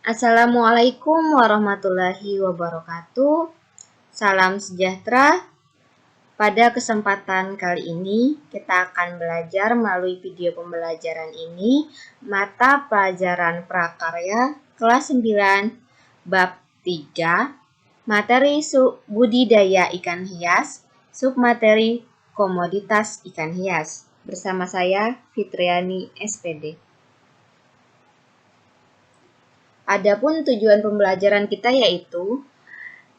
Assalamualaikum warahmatullahi wabarakatuh. Salam sejahtera. Pada kesempatan kali ini, kita akan belajar melalui video pembelajaran ini mata pelajaran prakarya kelas 9 bab 3, materi budidaya ikan hias, submateri komoditas ikan hias. Bersama saya Fitriani SPD. Adapun tujuan pembelajaran kita yaitu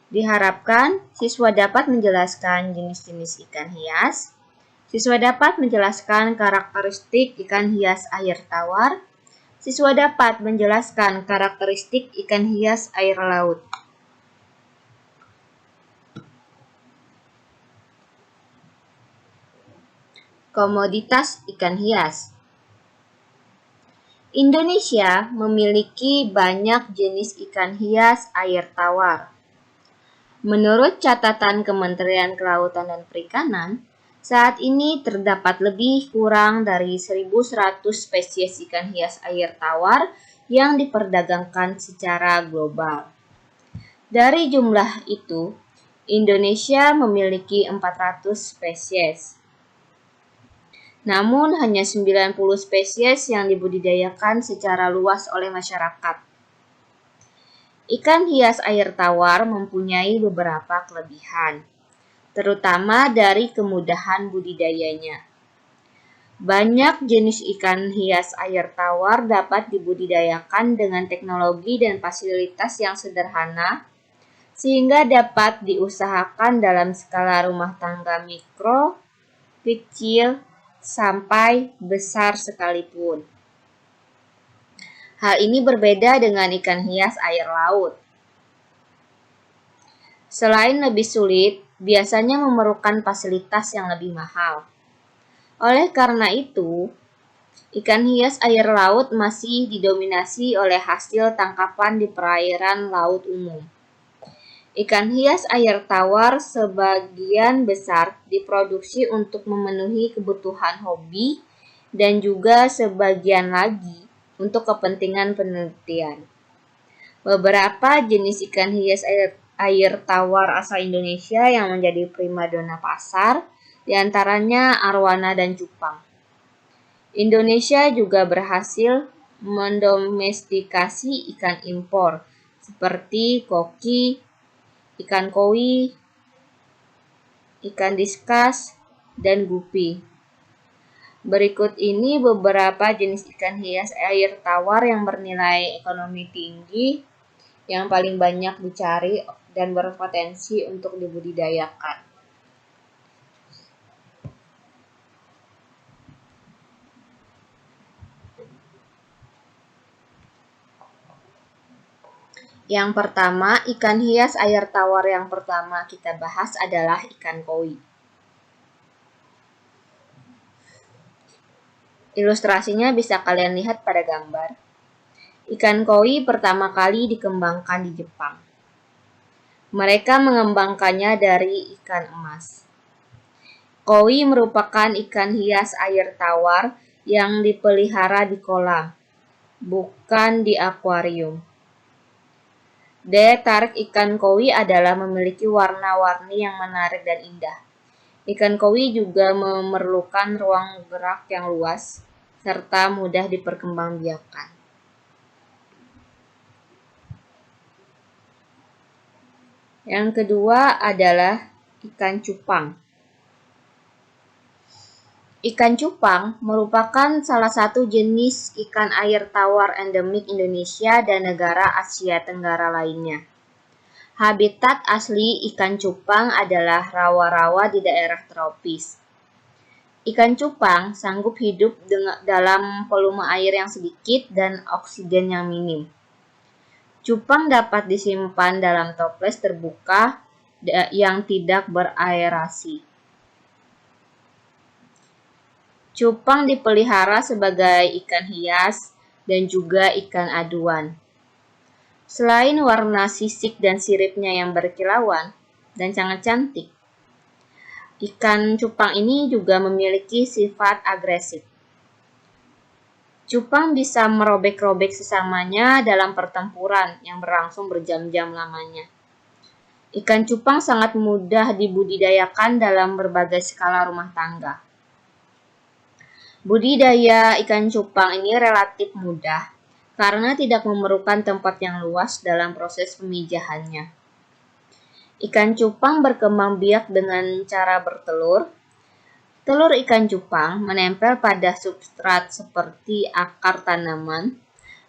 diharapkan siswa dapat menjelaskan jenis-jenis ikan hias, siswa dapat menjelaskan karakteristik ikan hias air tawar, siswa dapat menjelaskan karakteristik ikan hias air laut. Komoditas ikan hias. Indonesia memiliki banyak jenis ikan hias air tawar. Menurut catatan Kementerian Kelautan dan Perikanan, saat ini terdapat lebih kurang dari 1.100 spesies ikan hias air tawar yang diperdagangkan secara global. Dari jumlah itu, Indonesia memiliki 400 spesies. Namun hanya 90 spesies yang dibudidayakan secara luas oleh masyarakat. Ikan hias air tawar mempunyai beberapa kelebihan, terutama dari kemudahan budidayanya. Banyak jenis ikan hias air tawar dapat dibudidayakan dengan teknologi dan fasilitas yang sederhana, sehingga dapat diusahakan dalam skala rumah tangga mikro, kecil, sampai besar sekalipun. Hal ini berbeda dengan ikan hias air laut. Selain lebih sulit, biasanya memerlukan fasilitas yang lebih mahal. Oleh karena itu, ikan hias air laut masih didominasi oleh hasil tangkapan di perairan laut umum. Ikan hias air tawar sebagian besar diproduksi untuk memenuhi kebutuhan hobi dan juga sebagian lagi untuk kepentingan penelitian. Beberapa jenis ikan hias air tawar asal Indonesia yang menjadi primadona pasar, diantaranya arwana dan cupang. Indonesia juga berhasil mendomestikasi ikan impor seperti koki, ikan koi, ikan diskas, dan gupi. Berikut ini beberapa jenis ikan hias air tawar yang bernilai ekonomi tinggi, yang paling banyak dicari dan berpotensi untuk dibudidayakan. Yang pertama, ikan hias air tawar yang pertama kita bahas adalah ikan koi. Ilustrasinya bisa kalian lihat pada gambar. Ikan koi pertama kali dikembangkan di Jepang. Mereka mengembangkannya dari ikan emas. Koi merupakan ikan hias air tawar yang dipelihara di kolam, bukan di akuarium. Daya tarik ikan koi adalah memiliki warna-warni yang menarik dan indah. Ikan koi juga memerlukan ruang gerak yang luas, serta mudah diperkembangbiakan. Yang kedua adalah ikan cupang. Ikan cupang merupakan salah satu jenis ikan air tawar endemik Indonesia dan negara Asia Tenggara lainnya. Habitat asli ikan cupang adalah rawa-rawa di daerah tropis. Ikan cupang sanggup hidup dalam volume air yang sedikit dan oksigen yang minim. Cupang dapat disimpan dalam toples terbuka yang tidak beraerasi. Cupang dipelihara sebagai ikan hias dan juga ikan aduan. Selain warna sisik dan siripnya yang berkilauan dan sangat cantik, ikan cupang ini juga memiliki sifat agresif. Cupang bisa merobek-robek sesamanya dalam pertempuran yang berlangsung berjam-jam lamanya. Ikan cupang sangat mudah dibudidayakan dalam berbagai skala rumah tangga. Budidaya ikan cupang ini relatif mudah karena tidak memerlukan tempat yang luas dalam proses pemijahannya. Ikan cupang berkembang biak dengan cara bertelur. Telur ikan cupang menempel pada substrat seperti akar tanaman,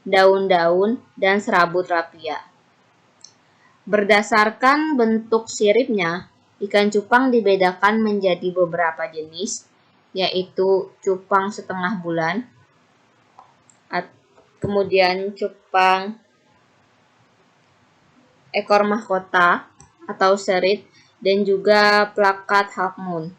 daun-daun, dan serabut rapia. Berdasarkan bentuk siripnya, ikan cupang dibedakan menjadi beberapa jenis, yaitu cupang setengah bulan, kemudian cupang ekor mahkota atau serit, dan juga plakat half moon.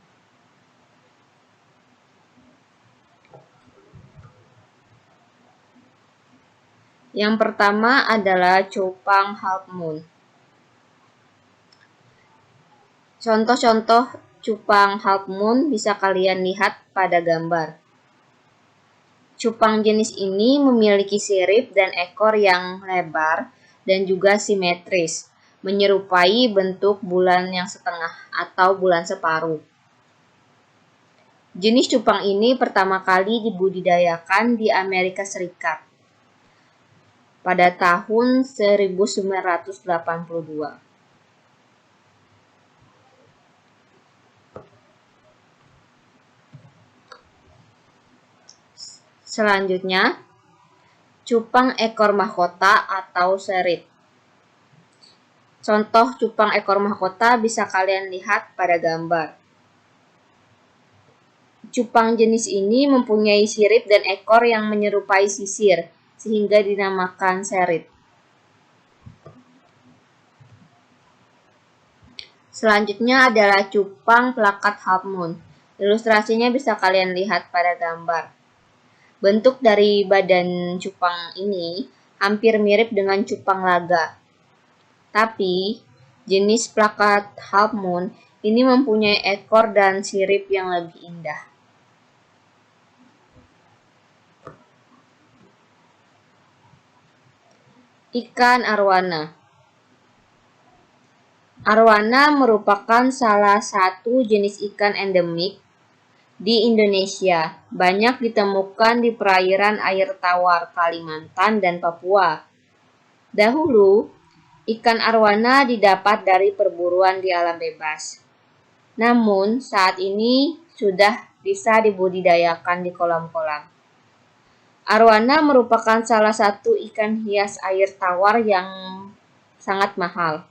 Yang pertama adalah cupang half moon. Contoh-contoh cupang half moon bisa kalian lihat pada gambar. Cupang jenis ini memiliki sirip dan ekor yang lebar dan juga simetris, menyerupai bentuk bulan yang setengah atau bulan separuh. Jenis cupang ini pertama kali dibudidayakan di Amerika Serikat pada tahun 1982. Selanjutnya, cupang ekor mahkota atau serit. Contoh cupang ekor mahkota bisa kalian lihat pada gambar. Cupang jenis ini mempunyai sirip dan ekor yang menyerupai sisir, sehingga dinamakan serit. Selanjutnya adalah cupang plakat half moon. Ilustrasinya bisa kalian lihat pada gambar. Bentuk dari badan cupang ini hampir mirip dengan cupang laga. Tapi, jenis plakat half moon ini mempunyai ekor dan sirip yang lebih indah. Ikan arwana. Arwana merupakan salah satu jenis ikan endemik di Indonesia. Banyak ditemukan di perairan air tawar Kalimantan dan Papua. Dahulu, ikan arwana didapat dari perburuan di alam bebas. Namun, saat ini sudah bisa dibudidayakan di kolam-kolam. Arwana merupakan salah satu ikan hias air tawar yang sangat mahal.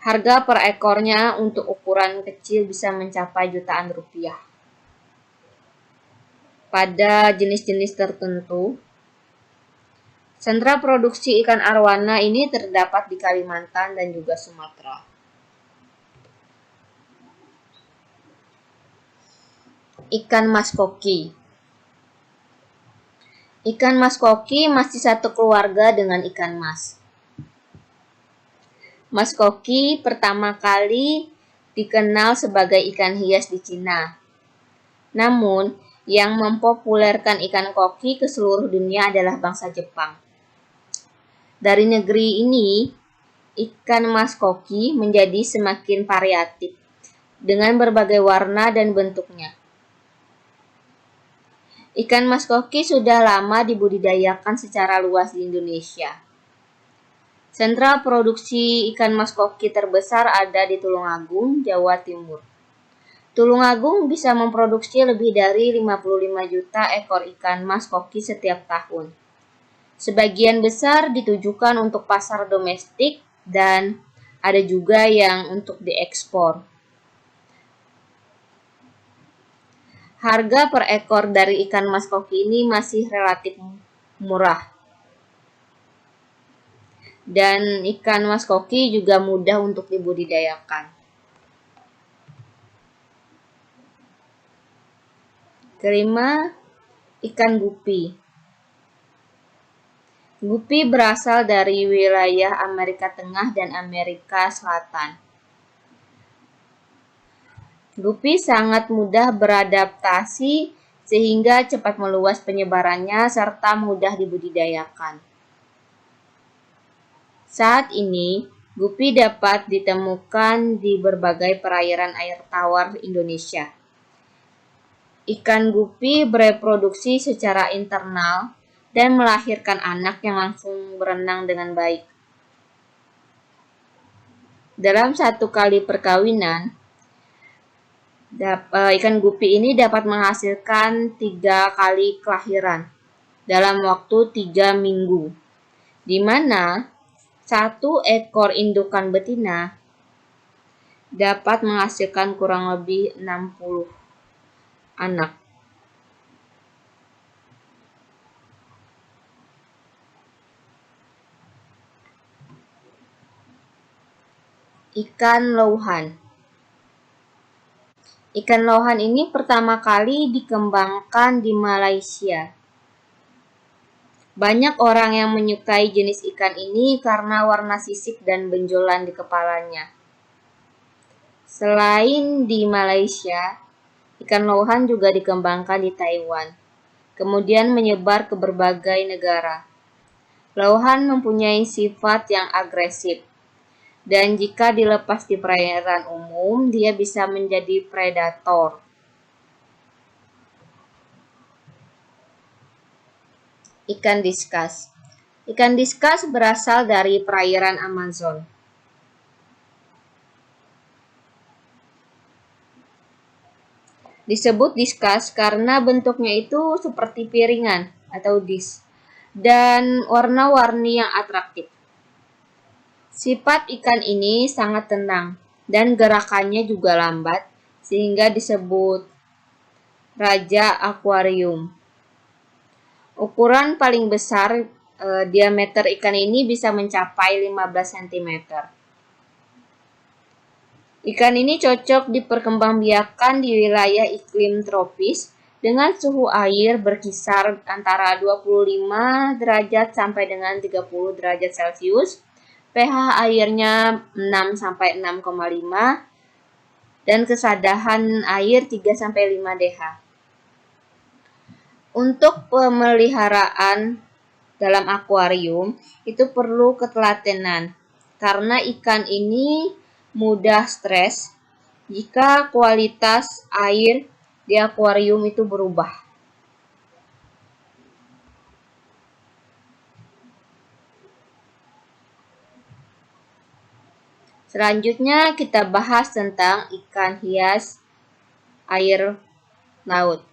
Harga per ekornya untuk ukuran kecil bisa mencapai jutaan rupiah. Pada jenis-jenis tertentu, sentra produksi ikan arwana ini terdapat di Kalimantan dan juga Sumatera. Ikan mas koki. Ikan mas koki masih satu keluarga dengan ikan mas. Mas koki pertama kali dikenal sebagai ikan hias di Cina. Namun, yang mempopulerkan ikan koki ke seluruh dunia adalah bangsa Jepang. Dari negeri ini, ikan mas koki menjadi semakin variatif dengan berbagai warna dan bentuknya. Ikan mas koki sudah lama dibudidayakan secara luas di Indonesia. Sentra produksi ikan mas koki terbesar ada di Tulungagung, Jawa Timur. Tulungagung bisa memproduksi lebih dari 55 juta ekor ikan mas koki setiap tahun. Sebagian besar ditujukan untuk pasar domestik dan ada juga yang untuk diekspor. Harga per ekor dari ikan mas koki ini masih relatif murah. Dan ikan mas koki juga mudah untuk dibudidayakan. Kelima, ikan gupi. Gupi berasal dari wilayah Amerika Tengah dan Amerika Selatan. Gupi sangat mudah beradaptasi sehingga cepat meluas penyebarannya serta mudah dibudidayakan. Saat ini, gupi dapat ditemukan di berbagai perairan air tawar Indonesia. Ikan gupi bereproduksi secara internal dan melahirkan anak yang langsung berenang dengan baik. Dalam satu kali perkawinan, ikan gupi ini dapat menghasilkan 3 kali kelahiran dalam waktu 3 minggu, di mana 1 ekor indukan betina dapat menghasilkan kurang lebih 60 anak. Ikan louhan. Ikan louhan ini pertama kali dikembangkan di Malaysia. Banyak orang yang menyukai jenis ikan ini karena warna sisik dan benjolan di kepalanya. Selain di Malaysia, ikan louhan juga dikembangkan di Taiwan, kemudian menyebar ke berbagai negara. Louhan mempunyai sifat yang agresif, dan jika dilepas di perairan umum, dia bisa menjadi predator. Ikan diskas. Ikan diskas berasal dari perairan Amazon. Disebut diskas karena bentuknya itu seperti piringan atau disk dan warna-warni yang atraktif. Sifat ikan ini sangat tenang dan gerakannya juga lambat sehingga disebut raja akuarium. Ukuran paling besar diameter ikan ini bisa mencapai 15 cm. Ikan ini cocok diperkembangbiakan di wilayah iklim tropis dengan suhu air berkisar antara 25 derajat sampai dengan 30 derajat Celcius, pH airnya 6 sampai 6,5 dan kesadahan air 3 sampai 5 dH. Untuk pemeliharaan dalam akuarium itu perlu ketelatenan karena ikan ini mudah stres jika kualitas air di akuarium itu berubah. Selanjutnya kita bahas tentang ikan hias air laut.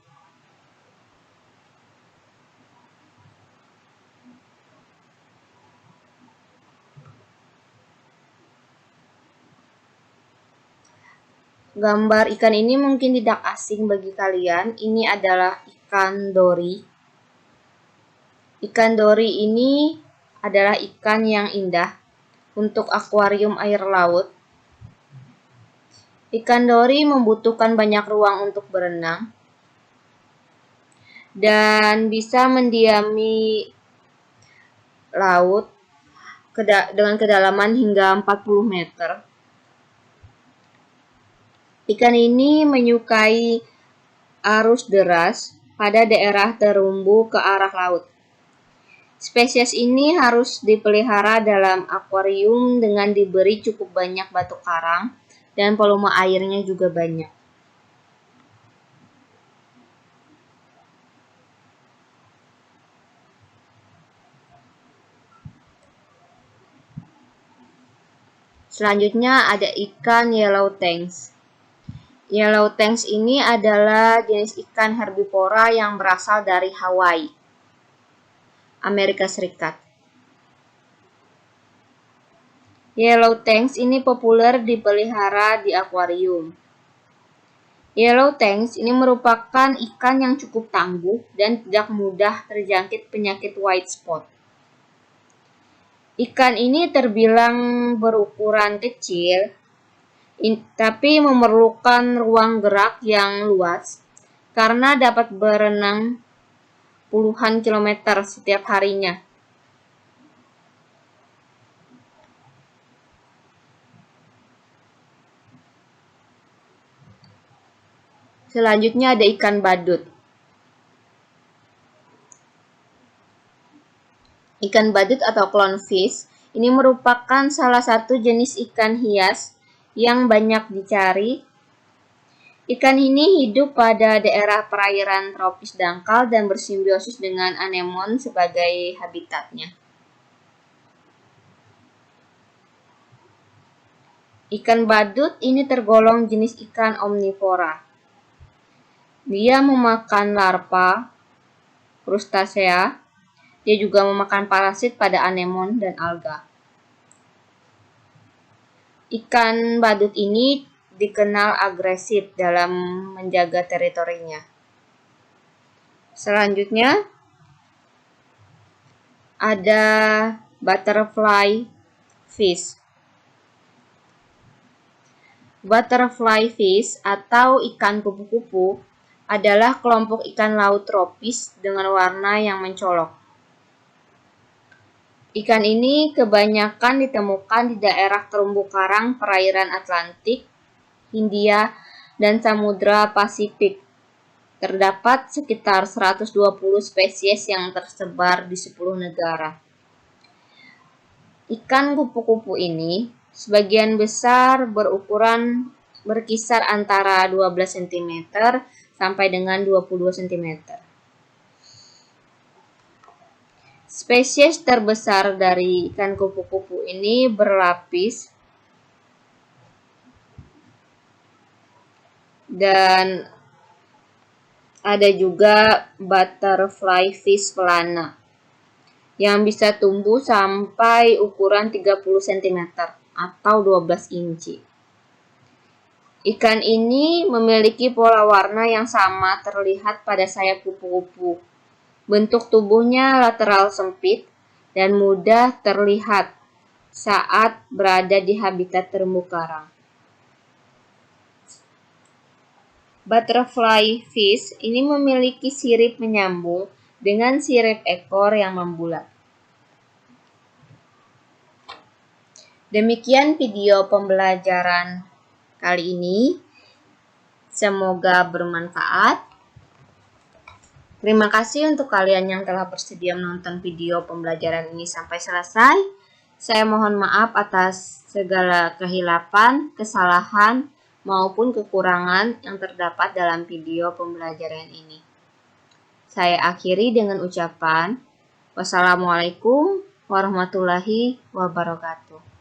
Gambar ikan ini mungkin tidak asing bagi kalian. Ini adalah ikan dori. Ikan dori ini adalah ikan yang indah untuk akuarium air laut. Ikan dori membutuhkan banyak ruang untuk berenang dan bisa mendiami laut dengan kedalaman hingga 40 meter. Ikan ini menyukai arus deras pada daerah terumbu ke arah laut. Spesies ini harus dipelihara dalam akuarium dengan diberi cukup banyak batu karang dan volume airnya juga banyak. Selanjutnya ada ikan yellow tanks. Yellow tanks ini adalah jenis ikan herbivora yang berasal dari Hawaii, Amerika Serikat. Yellow tanks ini populer dipelihara di akuarium. Yellow tanks ini merupakan ikan yang cukup tangguh dan tidak mudah terjangkit penyakit white spot. Ikan ini terbilang berukuran kecil, tapi memerlukan ruang gerak yang luas karena dapat berenang puluhan kilometer setiap harinya. Selanjutnya ada ikan badut. Ikan badut atau clownfish ini merupakan salah satu jenis ikan hias yang banyak dicari. Ikan ini hidup pada daerah perairan tropis dangkal dan bersimbiosis dengan anemon sebagai habitatnya. Ikan badut ini tergolong jenis ikan omnivora. Dia memakan larva, krustasea. Dia juga memakan parasit pada anemon dan alga. Ikan badut ini dikenal agresif dalam menjaga teritorinya. Selanjutnya ada butterfly fish. Butterfly fish atau ikan kupu-kupu adalah kelompok ikan laut tropis dengan warna yang mencolok. Ikan ini kebanyakan ditemukan di daerah terumbu karang perairan Atlantik, Hindia, dan Samudra Pasifik. Terdapat sekitar 120 spesies yang tersebar di 10 negara. Ikan kupu-kupu ini sebagian besar berukuran berkisar antara 12 cm sampai dengan 22 cm. Spesies terbesar dari ikan kupu-kupu ini berlapis dan ada juga butterfly fish pelana yang bisa tumbuh sampai ukuran 30 cm atau 12 inci. Ikan ini memiliki pola warna yang sama terlihat pada sayap kupu-kupu. Bentuk tubuhnya lateral sempit dan mudah terlihat saat berada di habitat terumbu karang. Butterfly fish ini memiliki sirip menyambung dengan sirip ekor yang membulat. Demikian video pembelajaran kali ini. Semoga bermanfaat. Terima kasih untuk kalian yang telah bersedia menonton video pembelajaran ini sampai selesai. Saya mohon maaf atas segala kehilapan, kesalahan, maupun kekurangan yang terdapat dalam video pembelajaran ini. Saya akhiri dengan ucapan wassalamualaikum warahmatullahi wabarakatuh.